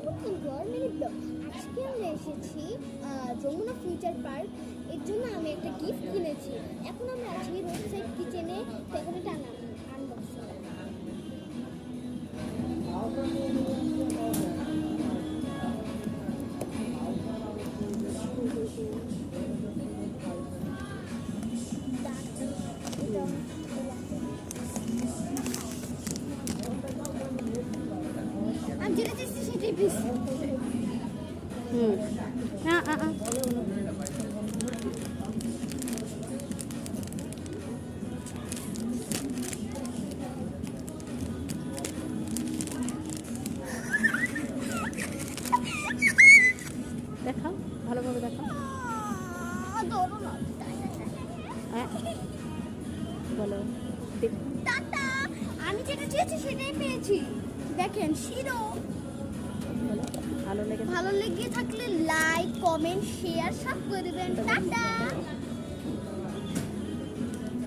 Welcome to our mini blog. আজকে আমরা এসেছি যমুনা ফিউচার পার্ক। এর জন্য আমি একটা গিফট কিনেছি। এখন আমরা আছি রোড সাইড কিচেনে। এখন এটা আনবক্সিং। আমি যেটা চেয়েছি সেটাই পেয়েছি। দেখাও, ভালোভাবে দেখাও। বলো, টাটা। আমি যেটা চেয়েছি সেটাই পেয়েছি। দেখেন শিরো। ভালো লেগে ভালো লেগে থাকলে লাইক, কমেন্ট, শেয়ার সব করে দেবেন। টাটা।